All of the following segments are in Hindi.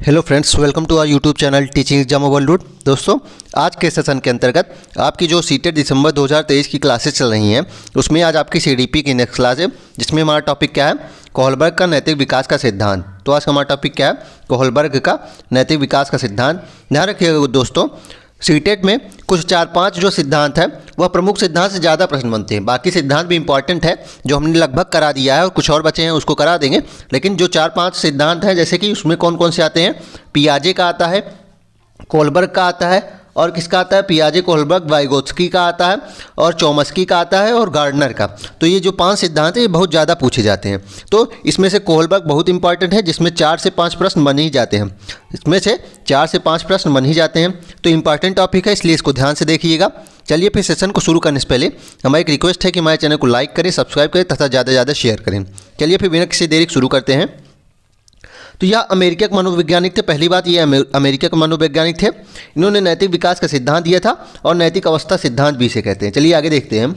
Hello friends, welcome to our YouTube channel teaching exam overload. दोस्तों, आज के सेशन के अंतर्गत आपकी जो सीटेट दिसंबर 2023 की क्लासेस चल रही हैं उसमें आज आपकी सीडीपी की नेक्स्ट क्लास है, जिसमें हमारा टॉपिक क्या है, कोहलबर्ग का नैतिक विकास का सिद्धांत। तो आज का हमारा टॉपिक क्या है, कोहलबर्ग का नैतिक विकास का सिद्धांत। ध्यान रखिएगा दोस्तों, सीटेट में कुछ 4-5 जो सिद्धांत है वह प्रमुख सिद्धांत से ज़्यादा प्रश्न बनते हैं। बाकी सिद्धांत भी इंपॉर्टेंट है जो हमने लगभग करा दिया है और कुछ और बचे हैं उसको करा देंगे। लेकिन जो 4-5 सिद्धांत हैं, जैसे कि उसमें कौन कौन से आते हैं, पियाजे का आता है, कोहलबर्ग का आता है, और किसका आता है, पियाजे, कोहलबर्ग, वाइगोत्स्की का आता है, और चॉम्स्की का आता है, और गार्डनर का। तो ये जो 5 सिद्धांत हैं ये बहुत ज़्यादा पूछे जाते हैं। तो इसमें से कोहलबर्ग बहुत इंपॉर्टेंट है, जिसमें 4 से 5 प्रश्न बन ही जाते हैं। इसमें से 4 से 5 प्रश्न बन ही जाते हैं, तो इंपॉर्टेंट टॉपिक है, इसलिए इसको ध्यान से देखिएगा। चलिए फिर सेशन को शुरू करने से पहले हमारी एक रिक्वेस्ट है कि हमारे चैनल को लाइक करें, सब्सक्राइब करें तथा ज़्यादा से ज़्यादा शेयर करें। चलिए फिर बिना किसी देरी शुरू करते हैं। तो यह अमेरिका के मनोवैज्ञानिक थे। पहली बात, ये अमेरिका के मनोवैज्ञानिक थे। इन्होंने नैतिक विकास का सिद्धांत दिया था और नैतिक अवस्था सिद्धांत भी इसे कहते हैं। चलिए आगे देखते हैं।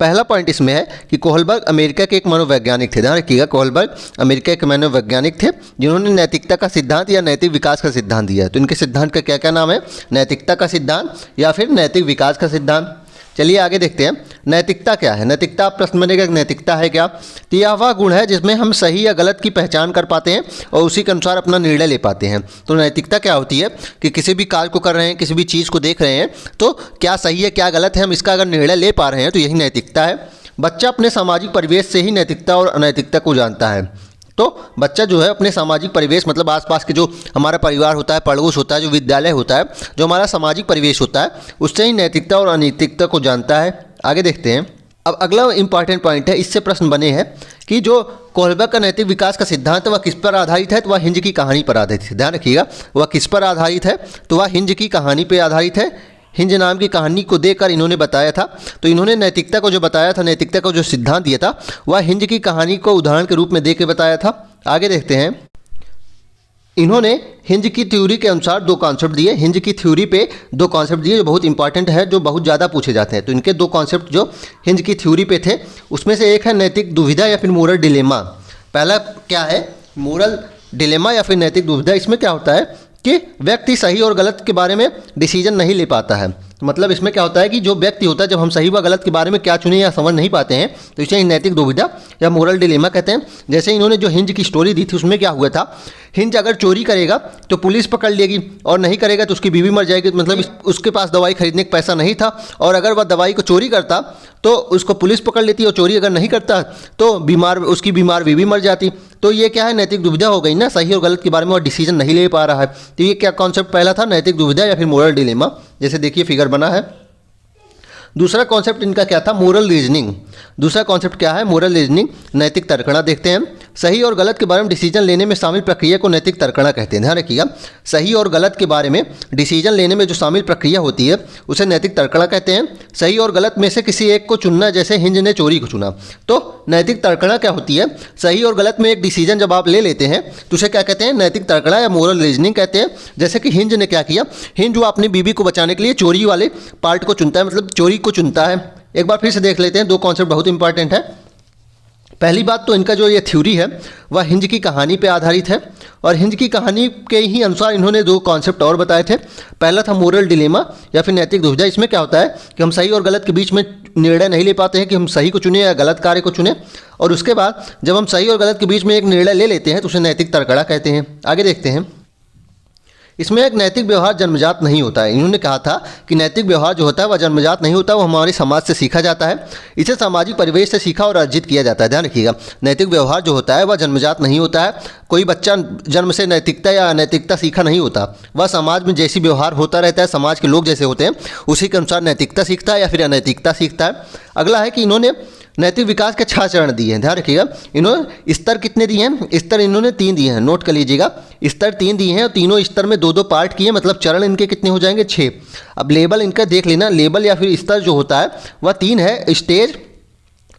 पहला पॉइंट इसमें है कि कोहलबर्ग अमेरिका के एक मनोवैज्ञानिक थे। ध्यान रखिएगा, कोहलबर्ग अमेरिका के मनोवैज्ञानिक थे जिन्होंने नैतिकता का सिद्धांत या नैतिक विकास का सिद्धांत दिया। तो इनके सिद्धांत का क्या क्या नाम है, नैतिकता का सिद्धांत या फिर नैतिक विकास का सिद्धांत। चलिए आगे देखते हैं, नैतिकता क्या है। नैतिकता, प्रश्न बनेगा नैतिकता है क्या। तो यह वह गुण है जिसमें हम सही या गलत की पहचान कर पाते हैं और उसी के अनुसार अपना निर्णय ले पाते हैं। तो नैतिकता क्या होती है कि किसी भी कार्य को कर रहे हैं, किसी भी चीज़ को देख रहे हैं, तो क्या सही है क्या गलत है, हम इसका अगर निर्णय ले पा रहे हैं तो यही नैतिकता है। बच्चा अपने सामाजिक परिवेश से ही नैतिकता और अनैतिकता को जानता है। तो बच्चा जो है अपने सामाजिक परिवेश, मतलब आसपास के जो हमारा परिवार होता है, पड़ोस होता है, जो विद्यालय होता है, जो हमारा सामाजिक परिवेश होता है, उससे ही नैतिकता और अनैतिकता को जानता है। आगे देखते हैं। अब अगला इंपॉर्टेंट पॉइंट है, इससे प्रश्न बने हैं कि जो कोहलबर्ग का नैतिक विकास का सिद्धांत है वह किस पर आधारित है। तो वह हिंज की कहानी पर आधारित है। ध्यान रखिएगा, वह किस पर आधारित है, तो वह हिंज की कहानी पर आधारित है। हिंज नाम की कहानी को देकर इन्होंने बताया था। तो इन्होंने नैतिकता को जो बताया था, नैतिकता को जो सिद्धांत दिया था, वह हिंज की कहानी को उदाहरण के रूप में दे के बताया था। आगे देखते हैं। इन्होंने हिंज की थ्योरी के अनुसार 2 कॉन्सेप्ट दिए। हिंज की थ्योरी पे 2 कॉन्सेप्ट दिए जो बहुत इंपॉर्टेंट है, जो बहुत ज़्यादा पूछे जाते हैं। तो इनके 2 कॉन्सेप्ट जो हिंज की थ्योरी पे थे, उसमें से एक है नैतिक दुविधा या फिर मोरल डिलेमा। पहला क्या है, मोरल डिलेमा या फिर नैतिक दुविधा। इसमें क्या होता है कि व्यक्ति सही और गलत के बारे में डिसीजन नहीं ले पाता है। मतलब इसमें क्या होता है कि जो व्यक्ति होता है, जब हम सही व गलत के बारे में क्या चुने या समझ नहीं पाते हैं, तो इसे नैतिक दुविधा या मोरल डिलेमा कहते हैं। जैसे इन्होंने जो हिंज की स्टोरी दी थी उसमें क्या हुआ था, हिंज अगर चोरी करेगा तो पुलिस पकड़ लेगी और नहीं करेगा तो उसकी बीवी मर जाएगी। मतलब उसके पास दवाई खरीदने का पैसा नहीं था, और अगर वह दवाई को चोरी करता तो उसको पुलिस पकड़ लेती, और चोरी अगर नहीं करता तो उसकी बीमार बीवी मर जाती। तो ये क्या है, नैतिक दुविधा हो गई ना, सही और गलत के बारे में वो डिसीजन नहीं ले पा रहा है। तो ये क्या कॉन्सेप्ट पहला था, नैतिक दुविधा या फिर मोरल डिलेमा। जैसे देखिए फिगर बना है। दूसरा कॉन्सेप्ट इनका क्या था, मोरल रीजनिंग। दूसरा कॉन्सेप्ट क्या है, मोरल रीजनिंग, नैतिक तर्कणा। देखते हैं। सही और गलत के बारे में डिसीजन लेने में शामिल प्रक्रिया को नैतिक तर्कणा कहते हैं। ध्यान रखिएगा, सही और गलत के बारे में डिसीजन लेने में जो शामिल प्रक्रिया होती है उसे नैतिक तर्कणा कहते हैं। सही और गलत में से किसी एक को चुनना, जैसे हिंज ने चोरी को चुना। तो नैतिक तर्कणा क्या होती है, सही और गलत में एक डिसीजन जब आप ले लेते हैं तो उसे क्या कहते हैं, नैतिक तर्कणा या मोरल रीजनिंग कहते हैं। जैसे कि हिंज ने क्या किया, हिंज वो अपनी बीवी को बचाने के लिए चोरी वाले पार्ट को चुनता है, मतलब चोरी को चुनता है। एक बार फिर से देख लेते हैं, 2 कॉन्सेप्ट बहुत इंपॉर्टेंट है। पहली बात तो इनका जो ये थ्योरी है वह हिंज की कहानी पे आधारित है, और हिंज की कहानी के ही अनुसार इन्होंने 2 कॉन्सेप्ट और बताए थे। पहला था मोरल डिलेमा या फिर नैतिक दुविधा। इसमें क्या होता है कि हम सही और गलत के बीच में निर्णय नहीं ले पाते हैं कि हम सही को चुने या गलत कार्य को चुने, और उसके बाद जब हम सही और गलत के बीच में एक निर्णय ले लेते हैं तो उसे नैतिक तर्कणा कहते हैं। आगे देखते हैं। इसमें एक नैतिक व्यवहार जन्मजात नहीं होता है। इन्होंने कहा था कि नैतिक व्यवहार जो होता है वह जन्मजात नहीं होता, वो हमारे समाज से सीखा जाता है। इसे सामाजिक परिवेश से सीखा और अर्जित किया जाता है। ध्यान रखिएगा, नैतिक व्यवहार जो होता है वह जन्मजात नहीं होता है। कोई बच्चा जन्म से नैतिकता या अनैतिकता सीखा नहीं होता, वह समाज में जैसी व्यवहार होता रहता है, समाज के लोग जैसे होते हैं उसी के अनुसार नैतिकता सीखता है या फिर अनैतिकता सीखता है। अगला है कि इन्होंने नैतिक विकास के 6 चरण दिए हैं। ध्यान रखिएगा, इन्होंने स्तर कितने दिए हैं, स्तर इन्होंने 3 दिए हैं, नोट कर लीजिएगा। स्तर 3 दिए हैं और तीनों स्तर में 2-2 पार्ट किए, मतलब चरण इनके कितने हो जाएंगे, 6। अब लेबल इनका देख लेना, लेबल या फिर स्तर जो होता है वह 3 है, स्टेज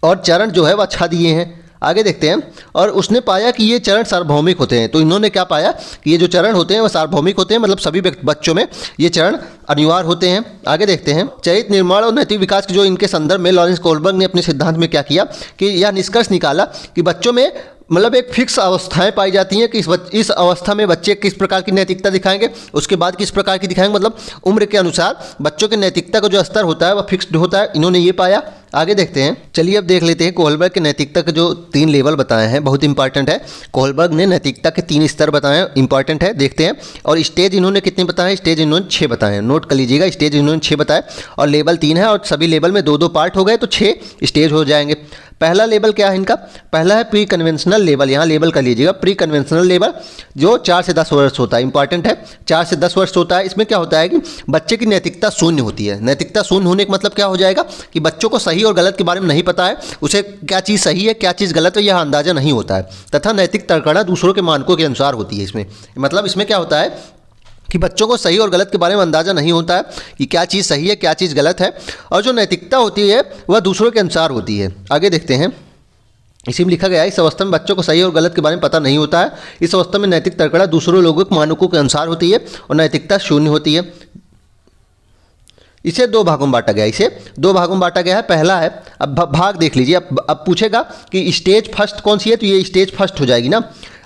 और चरण जो है वह 6 दिए हैं। आगे देखते हैं। और उसने पाया कि ये चरण सार्वभौमिक होते हैं। तो इन्होंने क्या पाया कि ये जो चरण होते हैं वो सार्वभौमिक होते हैं, मतलब सभी बच्चों में ये चरण अनिवार्य होते हैं। आगे देखते हैं। चरित्र निर्माण और नैतिक विकास के जो इनके संदर्भ में लॉरेंस कोहलबर्ग ने अपने सिद्धांत में क्या किया कि यह निष्कर्ष निकाला कि बच्चों में मतलब एक फिक्स अवस्थाएं पाई जाती हैं कि इस अवस्था में बच्चे किस प्रकार की नैतिकता दिखाएंगे, उसके बाद किस प्रकार की दिखाएंगे। मतलब उम्र के अनुसार बच्चों की नैतिकता का जो स्तर होता है वह फिक्स्ड होता है, इन्होंने ये पाया। आगे देखते हैं, चलिए अब देख लेते हैं कोहलबर्ग के नैतिकता के जो 3 लेवल बताए हैं, बहुत इंपॉर्टेंट है। कोहलबर्ग ने नैतिकता के 3 स्तर बताए हैं, इंपॉर्टेंट है, देखते हैं। और स्टेज इन्होंने कितने बताए, स्टेज इन्होंने 6 बताए हैं, नोट कर लीजिएगा, स्टेज इन्होंने 6 बताए और लेवल 3 है और सभी लेवल में 2-2 पार्ट हो गए तो 6 स्टेज हो जाएंगे। पहला लेवल क्या है इनका, पहला है प्री कन्वेंशनल लेवल, यहाँ लेवल कर लीजिएगा, प्री कन्वेंशनल लेवल जो 4 से 10 वर्ष होता है, इंपॉर्टेंट है, 4 से 10 वर्ष होता है। इसमें क्या होता है कि बच्चे की नैतिकता शून्य होती है। नैतिकता शून्य होने का मतलब क्या हो जाएगा कि बच्चों को सही और गलत के बारे में नहीं पता है, उसे क्या चीज़ सही है क्या चीज़ गलत है यह अंदाज़ा नहीं होता है, तथा नैतिक तर्कणा दूसरों के मानकों के अनुसार होती है। इसमें मतलब इसमें क्या होता है कि बच्चों को सही और गलत के बारे में अंदाज़ा नहीं होता है कि क्या चीज़ सही है क्या चीज़ गलत है, और जो नैतिकता होती है वह दूसरों के अनुसार होती है। आगे देखते हैं, इसी में लिखा गया है इस अवस्था में बच्चों को सही और गलत के बारे में पता नहीं होता है। इस अवस्था में नैतिक तर्कणा दूसरों लोगों के मानकों के अनुसार होती है और नैतिकता शून्य होती है। इसे 2 भागों में बांटा गया, इसे 2 भागों में बांटा गया है। पहला है, अब भाग देख लीजिए, अब पूछेगा कि स्टेज फर्स्ट कौन सी है, तो ये स्टेज फर्स्ट हो जाएगी ना।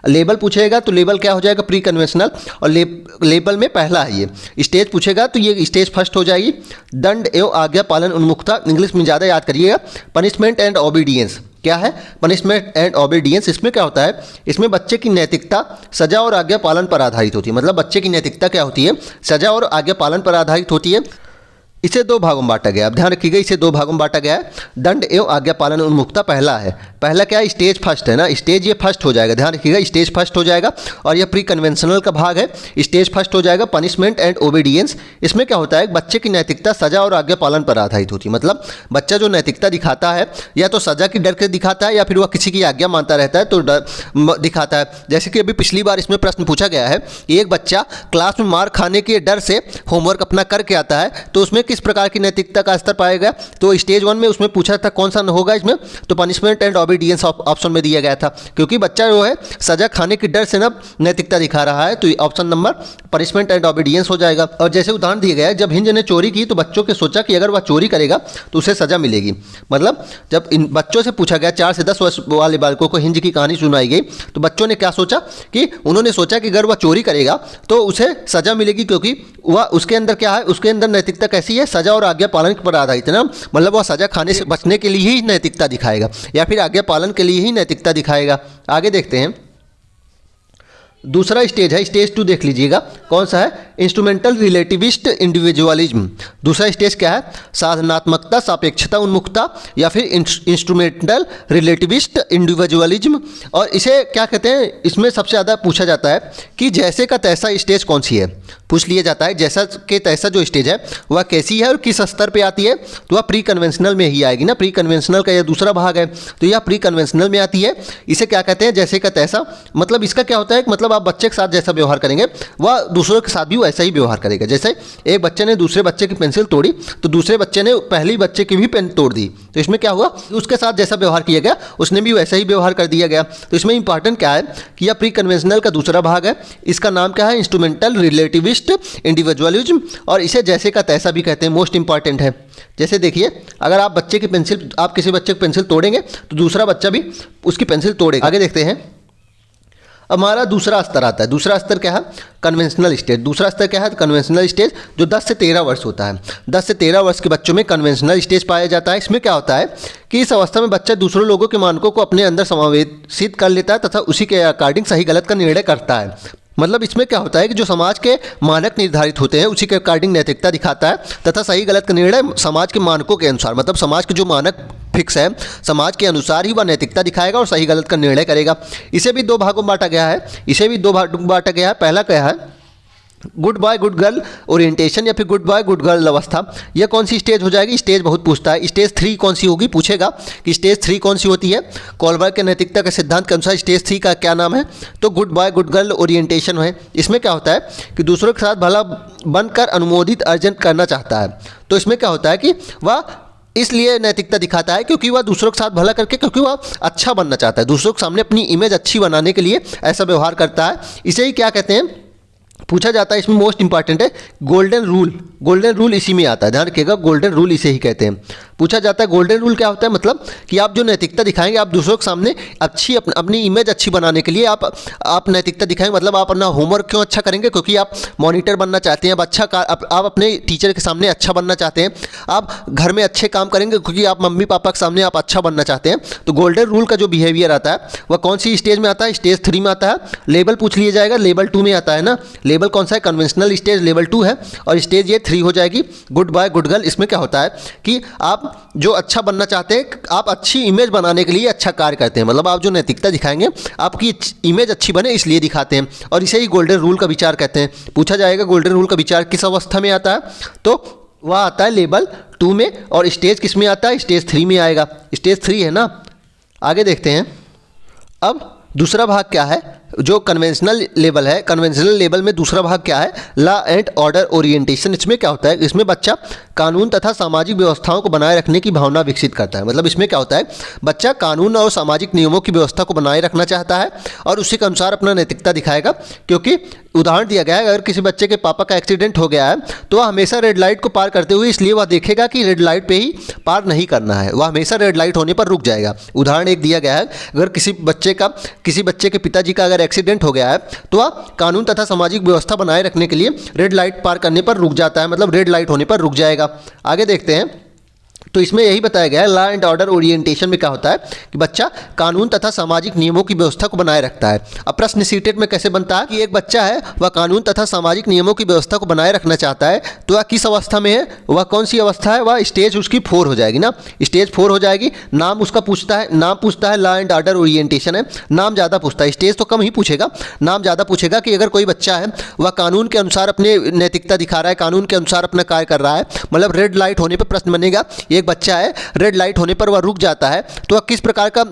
लेवल पूछेगा तो लेवल क्या हो जाएगा, प्री कन्वेंशनल, और लेवल में पहला है ये। स्टेज पूछेगा तो ये स्टेज फर्स्ट हो जाएगी। दंड एवं आज्ञा पालन उन्मुखता, इंग्लिश में ज़्यादा याद करिएगा, पनिशमेंट एंड ओबीडियंस। क्या है पनिशमेंट एंड ओबीडियंस, इसमें क्या होता है, इसमें बच्चे की नैतिकता सजा और आज्ञा पालन पर आधारित होती है। मतलब बच्चे की नैतिकता क्या होती है, सजा और आज्ञा पालन पर आधारित होती है। इसे 2 भागों में बांटा गया, अब ध्यान रखिएगा, इसे 2 भागों में बांटा गया है। दंड एवं आज्ञा पालन उन्मुखता पहला है, पहला क्या है, स्टेज फर्स्ट है ना, स्टेज ये फर्स्ट हो जाएगा, ध्यान रखिएगा स्टेज फर्स्ट हो जाएगा। और यह प्री कन्वेंशनल का भाग है, स्टेज फर्स्ट हो जाएगा। पनिशमेंट एंड ओबीडियंस, इसमें क्या होता है, बच्चे की नैतिकता सजा और आज्ञा पालन पर आधारित होती है। मतलब बच्चा जो नैतिकता दिखाता है या तो सजा की डर के दिखाता है या फिर वह किसी की आज्ञा मानता रहता है तो डर दिखाता है। जैसे कि अभी पिछली बार इसमें प्रश्न पूछा गया है कि एक बच्चा क्लास में मार खाने के डर से होमवर्क अपना करके आता है तो उसमें किस प्रकार की नैतिकता का स्तर पाएगा। तो स्टेज 1 में उसमें पूछा था कौन सा होगा इसमें, तो पनिशमेंट एंड ओबीडियंस ऑप्शन में दिया गया था, क्योंकि बच्चा जो है सजा खाने के डर से ना नैतिकता दिखा रहा है, तो option number punishment and obedience हो जाएगा। और जैसे उदाहरण दिया गया है, जब हिंज ने चोरी की तो बच्चों के सोचा कि अगर वह चोरी करेगा तो उसे सजा मिलेगी। मतलब जब इन बच्चों से पूछा गया, 4 से 10 वर्ष वाले बालकों को हिंज की कहानी सुनाई गई तो बच्चों ने क्या सोचा कि उन्होंने सोचा कि अगर वह चोरी करेगा तो उसे सजा मिलेगी, क्योंकि वह उसके अंदर क्या है, उसके अंदर नैतिकता कैसी है, सजा और आज्ञा पालन पर आधारित है ना। मतलब वह सजा खाने से बचने के लिए ही नैतिकता दिखाएगा या फिर आज्ञा पालन के लिए ही नैतिकता दिखाएगा। आगे देखते हैं, दूसरा स्टेज है, स्टेज 2 देख लीजिएगा कौन सा है, इंस्ट्रूमेंटल रिलेटिविस्ट इंडिविजुअलिज्म। दूसरा स्टेज क्या है, साधनात्मकता सापेक्षता उन्मुखता या फिर इंस्ट्रूमेंटल रिलेटिविस्ट इंडिविजुअलिज्म। और इसे क्या कहते हैं, इसमें सबसे ज़्यादा पूछा जाता है कि जैसे का तैसा स्टेज कौन सी है, पूछ लिया जाता है जैसा के तैसा जो स्टेज है वह कैसी है और किस स्तर पे आती है, तो वह प्री कन्वेंशनल में ही आएगी ना। प्री कन्वेंशनल का यह दूसरा भाग है, तो यह प्री कन्वेंशनल में आती है। इसे क्या कहते हैं, जैसे का तैसा। मतलब इसका क्या होता है, मतलब आप बच्चे के साथ जैसा व्यवहार करेंगे वह दूसरों के साथ भी वैसा ही व्यवहार करेगा। जैसे एक बच्चे ने दूसरे बच्चे की पेंसिल तोड़ी तो दूसरे बच्चे ने पहले बच्चे की भी पेन तोड़ दी, तो इसमें क्या हुआ, उसके साथ जैसा व्यवहार किया गया उसने भी वैसा ही व्यवहार कर दिया गया। तो इसमें इंपॉर्टेंट क्या है कि यह प्री कन्वेंशनल का दूसरा भाग है, इसका नाम क्या है, इंस्ट्रूमेंटल रिलेटिविस्ट इंडिविजुअलिज्म, और इसे जैसे का तैसा भी कहते हैं, मोस्ट इंपॉर्टेंट है। जैसे देखिए, अगर आप बच्चे की पेंसिल, आप किसी बच्चे की पेंसिल तोड़ेंगे तो दूसरा बच्चा भी उसकी पेंसिल तोड़ेगा। आगे देखते हैं, हमारा दूसरा स्तर आता है। दूसरा स्तर क्या है, कन्वेंशनल स्टेज। दूसरा स्तर क्या है, कन्वेंशनल स्टेज, जो 10 से 13 वर्ष होता है। 10 से 13 वर्ष के बच्चों में कन्वेंशनल स्टेज पाया जाता है। इसमें क्या होता है कि इस अवस्था में बच्चा दूसरों लोगों के मानकों को अपने अंदर समावेशित कर लेता है तथा उसी के अकॉर्डिंग सही गलत का निर्णय करता है। मतलब इसमें क्या होता है कि जो समाज के मानक निर्धारित होते हैं उसी के अकॉर्डिंग नैतिकता दिखाता है तथा सही गलत का निर्णय समाज के मानकों के अनुसार, मतलब समाज के जो मानक फिक्स है समाज के अनुसार ही वह नैतिकता दिखाएगा और सही गलत का निर्णय करेगा। इसे भी 2 भागों में बांटा गया है, इसे भी 2 भागों में बांटा गया है। पहला क्या है, good boy good girl orientation या फिर गुड बॉय गुड गर्ल अवस्था। यह कौन सी स्टेज हो जाएगी, स्टेज बहुत पूछता है। स्टेज 3 कौन सी होगी, पूछेगा कि स्टेज 3 कौन सी होती है। कोहलबर्ग के नैतिकता के सिद्धांत के अनुसार स्टेज 3 का क्या नाम है, तो good boy good girl orientation है। इसमें क्या होता है कि दूसरों के साथ भला बनकर अनुमोदित अर्जन करना चाहता है। तो इसमें क्या होता है कि वह इसलिए नैतिकता दिखाता है क्योंकि वह दूसरों के साथ भला करके, क्योंकि वह अच्छा बनना चाहता है, दूसरों के सामने अपनी इमेज अच्छी बनाने के लिए ऐसा व्यवहार करता है। इसे ही क्या कहते हैं, पूछा जाता है। इसमें मोस्ट इंपॉर्टेंट है गोल्डन रूल। गोल्डन रूल इसी में आता है, ध्यान रखिएगा, गोल्डन रूल इसे ही कहते हैं। पूछा जाता है गोल्डन रूल क्या होता है, मतलब कि आप जो नैतिकता दिखाएंगे, आप दूसरों के सामने अच्छी अपनी इमेज अच्छी बनाने के लिए आप नैतिकता दिखाएंगे। मतलब आप अपना होमवर्क क्यों अच्छा करेंगे, क्योंकि आप मॉनिटर बनना चाहते हैं, आप अपने टीचर के सामने अच्छा बनना चाहते हैं। आप घर में अच्छे काम करेंगे क्योंकि आप मम्मी पापा के सामने आप अच्छा बनना चाहते हैं। तो गोल्डन रूल का जो बिहेवियर आता है वह कौन सी स्टेज में आता है, स्टेज 3 में आता है। लेवल पूछ लिया जाएगा, लेवल 2 में आता है ना। लेवल कौन सा है, कन्वेंशनल स्टेज लेवल 2 है, और स्टेज ये 3 हो जाएगी, गुड बॉय गुड गर्ल। इसमें क्या होता है कि आप जो अच्छा बनना चाहते हैं, आप अच्छी इमेज बनाने के लिए अच्छा कार्य करते हैं। मतलब आप जो नैतिकता दिखाएंगे, आपकी इमेज अच्छी बने इसलिए दिखाते हैं, और इसे ही गोल्डन रूल का विचार कहते हैं। पूछा जाएगा गोल्डन रूल का विचार किस अवस्था में आता है, तो वह आता है लेवल 2 में, और स्टेज किस में आता है, स्टेज 3 में आएगा। स्टेज 3 है ना। आगे देखते हैं। अब दूसरा भाग क्या है, जो कन्वेंशनल लेवल है, कन्वेंशनल लेवल में दूसरा भाग क्या है, लॉ एंड ऑर्डर ओरिएंटेशन। इसमें क्या होता है, इसमें बच्चा कानून तथा सामाजिक व्यवस्थाओं को बनाए रखने की भावना विकसित करता है। मतलब इसमें क्या होता है, बच्चा कानून और सामाजिक नियमों की व्यवस्था को बनाए रखना चाहता है और उसी के अनुसार अपना नैतिकता दिखाएगा। क्योंकि उदाहरण दिया गया है, अगर किसी बच्चे के पापा का एक्सीडेंट हो गया है तो वह हमेशा रेड लाइट को पार करते हुए, इसलिए वह देखेगा कि रेड लाइट पे ही पार नहीं करना है, वह हमेशा रेड लाइट होने पर रुक जाएगा। उदाहरण एक दिया गया है, अगर किसी बच्चे के पिताजी का अगर एक्सीडेंट हो गया है तो वह कानून तथा सामाजिक व्यवस्था बनाए रखने के लिए रेड लाइट पार करने पर रुक जाता है, मतलब रेड लाइट होने पर रुक जाएगा। आगे देखते हैं। तो इसमें यही बताया गया है, लॉ एंड ऑर्डर ओरिएंटेशन में क्या होता है कि बच्चा कानून तथा सामाजिक नियमों की व्यवस्था को बनाए रखता है। अब प्रश्न सीटेट में कैसे बनता है कि एक बच्चा है वह कानून तथा सामाजिक नियमों की व्यवस्था को बनाए रखना चाहता है, तो वह किस अवस्था में है, वह कौन सी अवस्था है, वह स्टेज उसकी 4 हो जाएगी ना, स्टेज 4 हो जाएगी। नाम उसका पूछता है, नाम पूछता है, लॉ एंड ऑर्डर ओरिएंटेशन है, नाम ज़्यादा पूछता है, स्टेज तो कम ही पूछेगा, नाम ज़्यादा पूछेगा कि अगर कोई बच्चा है वह कानून के अनुसार अपने नैतिकता दिखा रहा है, कानून के अनुसार अपना कार्य कर रहा है, मतलब रेड लाइट होने पर प्रश्न बनेगा, एक बच्चा है रेड लाइट होने पर वह रुक जाता है, तो वह किस प्रकार का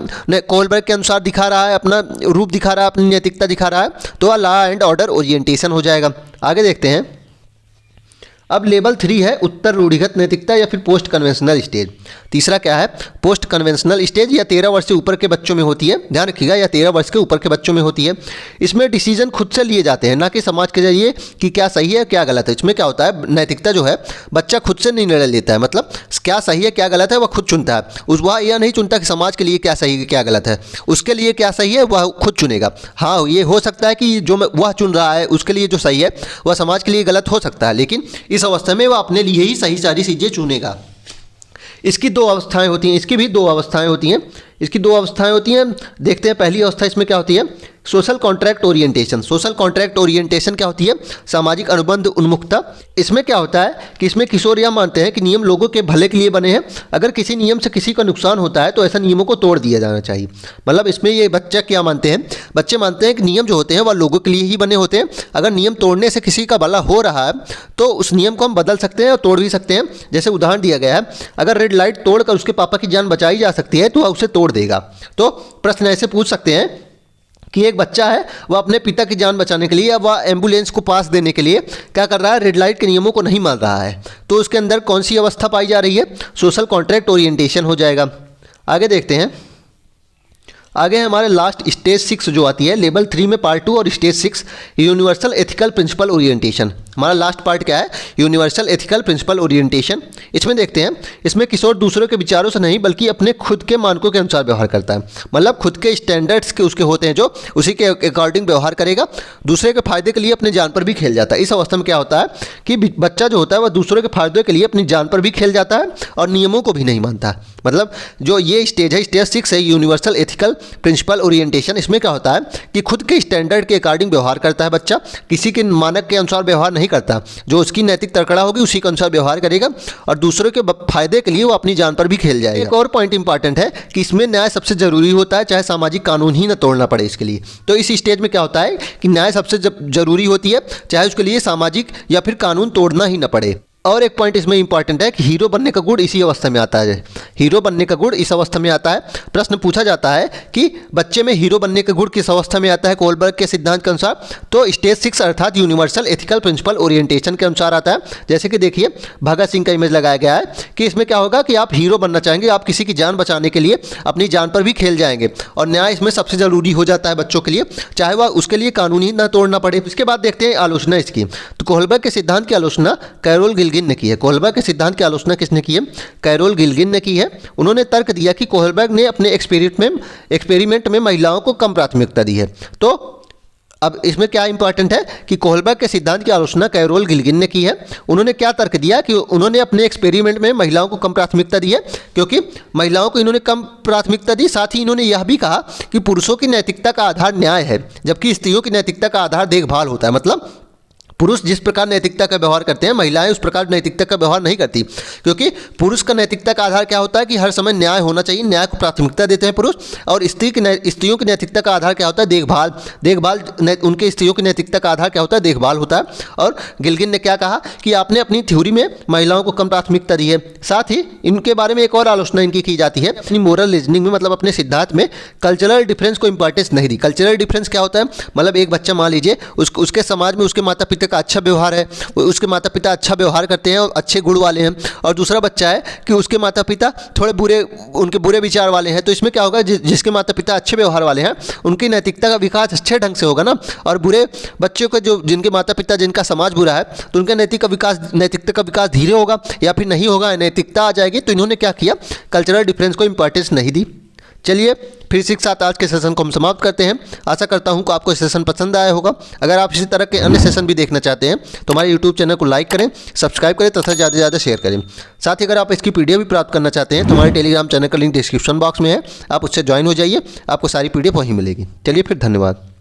कोलबर्ग के अनुसार दिखा रहा है, अपना रूप दिखा रहा है, अपनी नैतिकता दिखा रहा है, तो वह लॉ एंड ऑर्डर ओरिएंटेशन हो जाएगा। आगे देखते हैं। अब लेवल 3 है उत्तर रूढ़िगत नैतिकता या फिर पोस्ट कन्वेंशनल स्टेज। तीसरा क्या है, पोस्ट कन्वेंशनल स्टेज, या 13 वर्ष से ऊपर के बच्चों में होती है, ध्यान रखिएगा, या 13 वर्ष के ऊपर के बच्चों में होती है। इसमें डिसीजन खुद से लिए जाते हैं, ना कि समाज के जरिए कि क्या सही है क्या गलत है। इसमें क्या होता है, नैतिकता जो है बच्चा खुद से निर्णय लेता है, मतलब क्या सही है क्या गलत है वह खुद चुनता है। वह यह नहीं चुनता कि समाज के लिए क्या सही है क्या गलत है, उसके लिए क्या सही है वह खुद चुनेगा। हाँ, ये हो सकता है कि जो वह चुन रहा है उसके लिए जो सही है वह समाज के लिए गलत हो सकता है, लेकिन इस अवस्था में वह अपने लिए ही सही सारी चीज़ें चुनेगा। इसकी 2 अवस्थाएं होती हैं, इसकी भी 2 अवस्थाएं होती हैं, इसकी 2 अवस्थाएं होती हैं। देखते हैं पहली अवस्था इसमें क्या होती है, social contract orientation. Social contract orientation क्या होती है, सामाजिक अनुबंध उन्मुखता। इसमें क्या होता है कि इसमें किशोर यह मानते हैं कि नियम लोगों के भले के लिए बने हैं, अगर किसी नियम से किसी का नुकसान होता है तो ऐसे नियमों को तोड़ दिया जाना चाहिए। मतलब इसमें ये बच्चा क्या मानते हैं, बच्चे मानते हैं कि नियम जो होते हैं वह लोगों के लिए ही बने होते हैं, अगर नियम तोड़ने से किसी का भला हो रहा है तो उस नियम को हम बदल सकते हैं और तोड़ भी सकते हैं। जैसे उदाहरण दिया गया है, अगर रेड लाइट तोड़कर उसके पापा की जान बचाई जा सकती है तो वह उसे तोड़ देगा। तो प्रश्न ऐसे पूछ सकते हैं कि एक बच्चा है वह अपने पिता की जान बचाने के लिए या वह एम्बुलेंस को पास देने के लिए क्या कर रहा है, रेड लाइट के नियमों को नहीं मान रहा है, तो उसके अंदर कौन सी अवस्था पाई जा रही है, सोशल कॉन्ट्रैक्ट ओरिएंटेशन हो जाएगा। आगे देखते हैं। आगे हमारे लास्ट स्टेज 6 जो आती है, लेवल 3 में पार्ट 2 और stage 6 universal ethical principle orientation. हमारा लास्ट पार्ट क्या है, यूनिवर्सल एथिकल प्रिंसिपल ओरिएंटेशन। इसमें देखते हैं, इसमें किशोर दूसरों के विचारों से नहीं बल्कि अपने खुद के मानकों के अनुसार व्यवहार करता है। मतलब खुद के स्टैंडर्ड्स के उसके होते हैं जो उसी के अकॉर्डिंग व्यवहार करेगा, दूसरे के फायदे के लिए अपने जान पर भी खेल जाता है। इस अवस्था में क्या होता है कि बच्चा जो होता है वह दूसरों के फायदे के लिए अपनी जान पर भी खेल जाता है और नियमों को भी नहीं मानता। मतलब जो ये स्टेज है, स्टेज 6 है यूनिवर्सल एथिकल प्रिंसिपल ओरिएंटेशन। इसमें क्या होता है कि खुद के स्टैंडर्ड के अकॉर्डिंग व्यवहार करता है बच्चा, किसी के मानक के अनुसार व्यवहार नहीं करता, जो उसकी नैतिक तड़कड़ा होगी उसी के अनुसार व्यवहार करेगा और दूसरों के फायदे के लिए वो अपनी जान पर भी खेल जाएगा। एक और पॉइंट इंपॉर्टेंट है कि इसमें न्याय सबसे जरूरी होता है, चाहे सामाजिक कानून ही न तोड़ना पड़े इसके लिए। तो इस स्टेज में क्या होता है कि न्याय सबसे जरूरी होती है, चाहे उसके लिए सामाजिक या फिर कानून तोड़ना ही न पड़े। और एक पॉइंट इसमें इंपॉर्टेंट है कि हीरो बनने का गुण इसी अवस्था में आता है, हीरो बनने का गुण इस अवस्था में आता है। प्रश्न पूछा जाता है कि बच्चे में हीरो बनने का गुण किस अवस्था में आता है कोलबर्ग के सिद्धांत के अनुसार, तो स्टेज 6 अर्थात यूनिवर्सल एथिकल प्रिंसिपल ओरिएंटेशन के अनुसार आता है। जैसे कि देखिए भगत सिंह का इमेज लगाया गया है कि इसमें क्या होगा कि आप हीरो बनना चाहेंगे, आप किसी की जान बचाने के लिए अपनी जान पर भी खेल जाएंगे और न्याय इसमें सबसे जरूरी हो जाता है बच्चों के लिए, चाहे वह उसके लिए कानून ही ना तोड़ना पड़े। इसके बाद देखते हैं आलोचना इसकी। तो कोलबर्ग के सिद्धांत की आलोचना कैरोल गिलगिट गिल्गिन ने की है। कोहलबर्ग के सिद्धांत की आलोचना किसने की है? कैरोल गिल्गिन ने की है। उन्होंने तर्क दिया कि कोहलबर्ग ने अपने एक्सपेरिमेंट में महिलाओं को कम प्राथमिकता दी है। तो अब इसमें क्या इंपॉर्टेंट है कि कोहलबर्ग के सिद्धांत की आलोचना कैरोल गिल्गिन ने की है। उन्होंने क्या तर्क दिया कि उन्होंने अपने एक्सपेरिमेंट में महिलाओं को कम प्राथमिकता दी है, क्योंकि महिलाओं को इन्होंने कम प्राथमिकता दी। साथ ही इन्होंने यह भी कहा कि पुरुषों की नैतिकता का आधार न्याय है, जबकि स्त्रियों की नैतिकता का आधार देखभाल होता है। मतलब पुरुष जिस प्रकार नैतिकता का व्यवहार करते हैं, महिलाएं उस प्रकार नैतिकता का व्यवहार नहीं करती, क्योंकि पुरुष का नैतिकता का आधार क्या होता है कि हर समय न्याय होना चाहिए, न्याय को प्राथमिकता देते हैं पुरुष। और स्त्रियों की नैतिकता का आधार क्या होता है? देखभाल। उनके स्त्रियों की नैतिकता का आधार क्या होता है? देखभाल होता है। और गिल्गिन ने क्या कहा कि आपने अपनी थ्योरी में महिलाओं को कम प्राथमिकता दी है। साथ ही इनके बारे में एक और आलोचना इनकी की जाती है, अपनी मोरल रीजनिंग में, मतलब अपने सिद्धांत में कल्चरल डिफरेंस को इंपॉर्टेंस नहीं दी। कल्चरल डिफरेंस क्या होता है? मतलब एक बच्चा मान लीजिए उसके समाज में उसके माता पिता का अच्छा व्यवहार है, उसके माता पिता अच्छा व्यवहार करते हैं और अच्छे गुण वाले हैं, और दूसरा बच्चा है कि उसके माता पिता थोड़े उनके बुरे विचार वाले हैं। तो इसमें क्या होगा? जिसके माता पिता अच्छे व्यवहार वाले हैं उनकी नैतिकता का विकास अच्छे ढंग से होगा ना, और बुरे बच्चों के जिनके माता पिता जिनका समाज बुरा है तो उनका नैतिकता का विकास धीरे होगा या फिर नहीं होगा, नैतिकता आ जाएगी। तो इन्होंने क्या किया? कल्चरल डिफरेंस को इंपॉर्टेंस नहीं दी। चलिए फिर इसी के साथ आज के सेशन को हम समाप्त करते हैं। आशा करता हूं कि आपको सेशन पसंद आया होगा। अगर आप इसी तरह के अन्य सेशन भी देखना चाहते हैं तो हमारे यूट्यूब चैनल को लाइक करें, सब्सक्राइब करें तथा ज़्यादा से ज़्यादा शेयर करें। साथ ही अगर आप इसकी पीडीएफ भी प्राप्त करना चाहते हैं तो हमारे टेलीग्राम चैनल का लिंक डिस्क्रिप्शन बॉक्स में है, आप उससे ज्वाइन हो जाइए, आपको सारी पीडीएफ वहीं मिलेगी। चलिए फिर, धन्यवाद।